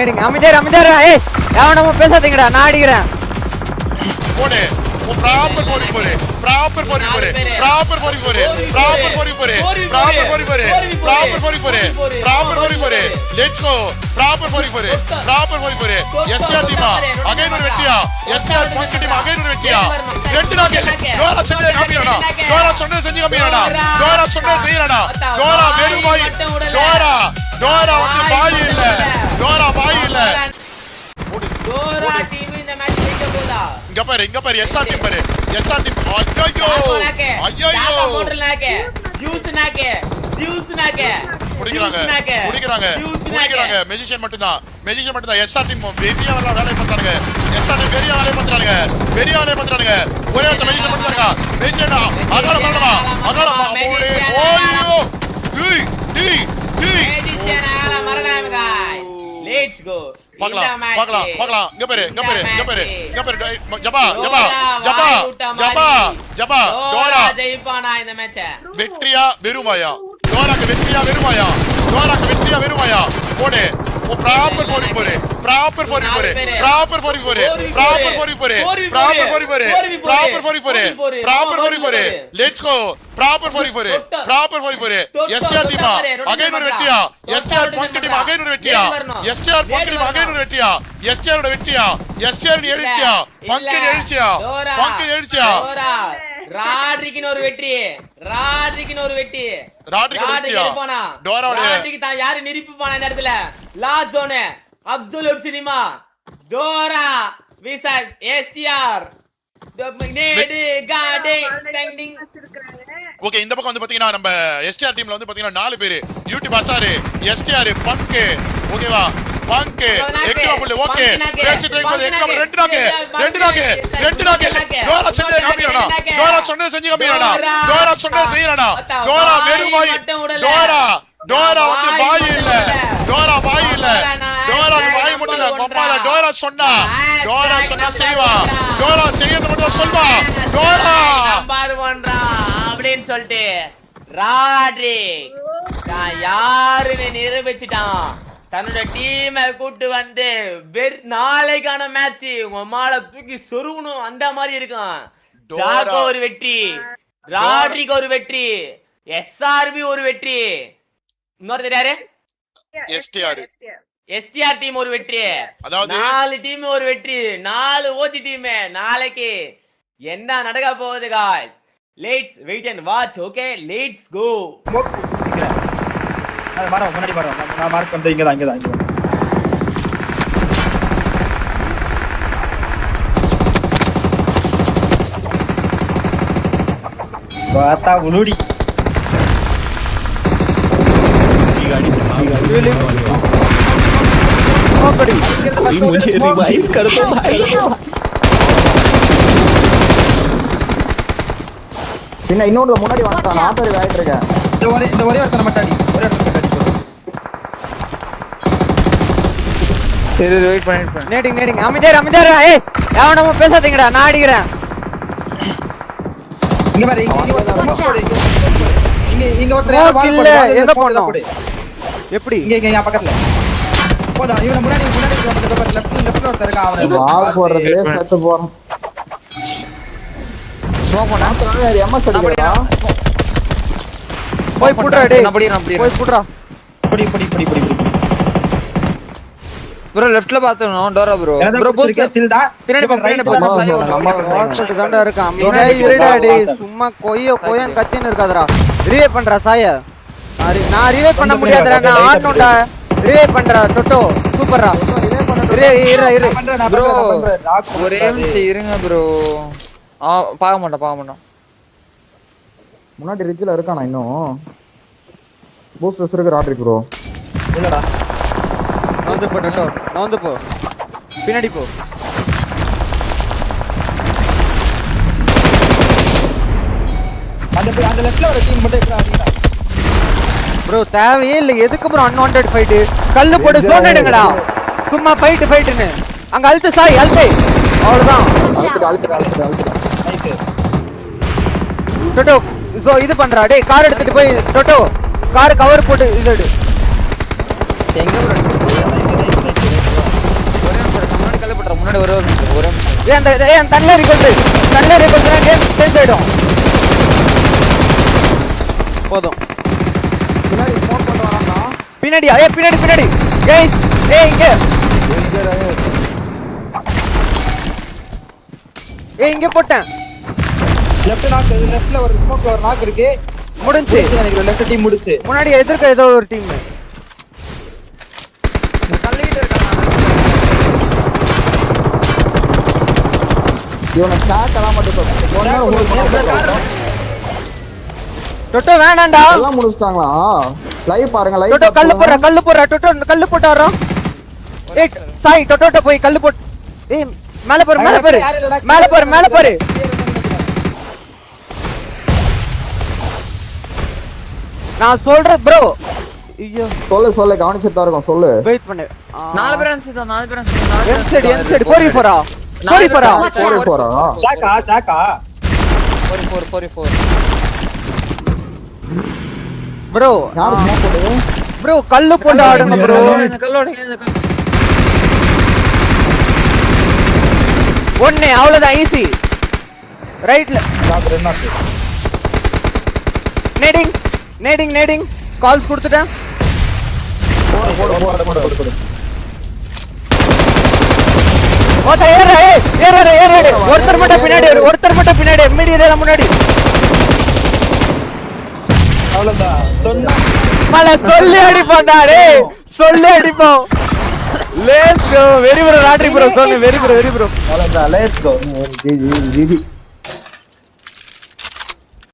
அமைதியா ஏய் எவனமோ பேசாதீங்கடா நான் அடிக்கிறேன் போடு proper 44 proper 44 proper 44 proper 44 proper 44 proper 44 proper 44 let's go proper 44 proper 44 STR team again ஒரு வெற்றியா எஸ்டிஆர் பாயிண்ட் டீம் அகைன் ஒரு வெற்றியா ரெண்டு நாக்கு டோரா செஞ்சு காமியறடா டோரா சொன்னது செஞ்சு காமியறடா டோரா சொன்னது செய்யறடா டோரா வெறும் பாய் டோரா வந்து பாய் இல்ல டோரா பாய் இல்ல டோரா டீம் இந்த மேட்ச் ஜெயிக்க போதா இங்க பாரு எஸ்ஆர் டீம் பாரு எஸ்ஆர் டீம் ஐயோ மோட்டர் நாக்கே ஜூஸ் நாக்கே முடிக்கறாங்க மெஜிஷியன் மட்டும் தான் எஸ்ஆர் டீம் பெரிய வேலை பண்றாங்க எஸ்ஆர் டீம் பெரிய வேலை பண்றாங்க ஒரே ஒரு மெஜிஷியன் மட்டும் இருக்கா மெஜிஷியன் அகால பண்ணவா ஓய்யோ டி மெஜிஷியன் ஆல மரணம் गाइस லெட்ஸ் கோ பார்க்கலாம் இங்க பாரு ஜபா டோரா ஜெயிப்பானா இந்த மேட்ச வெற்றியா வெறுமாயா டோராக்கு வெற்றியா வெறுமாயா போடு proper 44 let's go proper 44 STR team again ஒரு வெற்றியா எஸ்டிஆர் பாயிண்ட் டீம் அகைன் ஒரு வெற்றியா எஸ்டிஆர் எழுச்சியா பங்கன் எழுச்சியா ராட்ரிக்கின் ஒரு வெற்றி ராட்ரிக்கு தான் யாரு நிரிப்பு போனா இந்த இடத்துல last zone Abdul cinema Dora versus STR okay இந்த பக்கம் வந்து பாத்தீங்கன்னா நம்ம எஸ்டிஆர் டீம்ல வந்து பாத்தீங்கன்னா 4 பேரு யூடியூப் அசாரு எஸ்டிஆர் பங்க் ஓகேவா பங்க் எக்ஸ்ட்ரா புல் ஓகே பேசி ட்ரை பண்ணு எக்ஸ்ட்ரா ரெண்டு நாக்கு டோரா செஞ்சு காமியறடா டோரா சொன்னது செஞ்சு காமியறடா டோரா சொன்னது செய்யறடா டோரா வெறும் பாய் டோரா வந்து பாய் இல்ல டோராக்கு பாய் மட்டும் இல்ல மம்மால டோரா சொன்னா செய்வா டோரா செய்யறது மட்டும் சொல்வா டோரா நம்பர் 1 அப்படினு சொல்லிட்டு ராட்ரிக் நான் யாருன்னு நிரூபிச்சிட்டான் தன்னோட டீமை கூட்டு வந்து நாளைக்கான மேட்ச் உங்க மாலை தூக்கி சொருகணும் அந்த மாதிரி இருக்கும் ஜாகோ ஒரு வெற்றி ராட்ரிக் ஒரு வெற்றி எஸ்ஆர்பி ஒரு வெற்றி இன்னொரு யாரு எஸ்டிஆர் டீம் ஒரு வெற்றி அதாவது 4 டீம் ஒரு வெற்றி 4 ஓஜி டீம் நாளைக்கு என்ன நடக்க போகுது guys let's wait and watch okay let's go முன்னாடி நான் மார்க் பண்ணது இங்கதான் வாத்தா உளுடி मुझे रिवाइव कर दो भाई பின்ன இன்னொரு முன்னாடி வாடா நான் ஆட்டோ ரைட் இருக்கேன் இந்த ஒரே ஒருத்தர மட்டாடி சரி வெயிட் பண்ணு நேடிங் அமைதியா ஏய் எவனமோ பேசாதீங்கடா நான் அடிக்கிறேன் இங்க பாரு இங்க ஒருத்தர வால் போடு எங்க போறோம் எப்படி இங்க பக்கத்துல போடா இவன முன்னாடி லெஃப்ட்ல ஒருத்தர இருக்கா அவன வால் போறது செத்து போறோம் ஸ்மோக் பண்ணா எம்எஸ் அடிக்கடா போய் புட்றா டேய் போய் புட்றா படி ப்ரோ லெஃப்ட்ல பாத்துறோம் டோரா ப்ரோ பூஸ்ட் சில்டா பின்னாடி போ நம்ம வாட்ஸ்அப் தான்டா இருக்கு அமைதியா இருடா டேய் சும்மா கொய்யன் கத்தின்னு இருக்காதடா ரிவைவ் பண்றா சாய நான் ரிவைவ் பண்ண முடியாதுடா நான் ஆடணும்டா ரிவைவ் பண்றா டொட்டோ சூப்பர்ரா இரு ப்ரோ ஒரே நிமிஷம் இருங்க ப்ரோ பார்க்க மாட்டோம் முன்னாடி ரிட்ஜ்ல இருக்கானா இன்னும் பூஸ்டர்ஸ் இருக்கு ராட்ரிக் ப்ரோ இல்லடா நவுந்து போ பின்னாடி போ அந்த லெஃப்ட்ல ஒரு டீம் மட்டும் இருக்கா ப்ரோ தேவையே இல்ல எதுக்கு ப்ரோ அன்வான்டட் ஃபைட் கல்லு போட்டு சோனடுங்கடா சும்மா ஃபைட்னு அங்க அழுத்து சாய் அழுத்து அவ்வளவுதான் டோட்டோ சோ இது பண்றா டேய் கார் எடுத்துட்டு போய் டோட்டோ கார் கவர் போட்டு இது எடு எங்க ப்ரோ அந்த தண்ணில ரிகோல்ட் கேம் சேஞ்ச் ஆயிடும். போதும். பின்னாடி ஸ்மோக் பண்ண வரான்டா. பின்னாடி பின்னாடி கைஸ் இங்க இங்க போட்டேன். லெஃப்ட் நாக், லெஃப்ட்ல ஒரு ஸ்மோக்ல ஒரு நாக் இருக்கு. முடிஞ்சு நினைக்கிறேன் லெஃப்ட் டீம் முடிச்சு. முன்னாடி எதிர்க்க ஏதோ ஒரு டீம் தள்ளிக்கிட்டு இருக்கான். இவனை ஸ்டாக் எல்லாம் மட்டும் டொட்டோ வேணாம்டா. எல்லாம் முடிச்சிட்டாங்களா? லைவ் பாருங்க, லைவ் டொட்டோ கல்லு போடுற டொட்டோ கல்லு போட்டாரோ. ஏய் சாய் டொட்டோட்ட போய் கல்லு போட். ஏய் மேல பாரு. நான் சொல்றேன் ப்ரோ. ஐயோ சொல்லு கவனிச்சிட்டு தான் இருக்கும். சொல்லு. வெயிட் பண்ணு. 4 பேர் அன்சிதான். என்சைடு கோரி போறா. சாக்கா 44 ப்ரோ யாரு ஸ்மோக் போடுது? ப்ரோ கல்லு போட்டு ஆடுங்க ப்ரோ. இந்த கல்லோட ஒண்ணே அவ்வளவுதான் ஈஸி. ரைட்ல நேடிங் கால்ஸ் கொடுத்துட்டேன். போடு. ஓட்ட ஏறு. ஒருத்தர் மட்டும் பின்னாடி இமிடியேட்டா முன்னாடி. அவ்வளவுதான் சொன்னா மல சொல்லி அடிப்பான்டா டேய். அடிப்போம். Let's go. Very bro lottery bro. Very bro. அவ்வளவுதான். லெட்ஸ் கோ.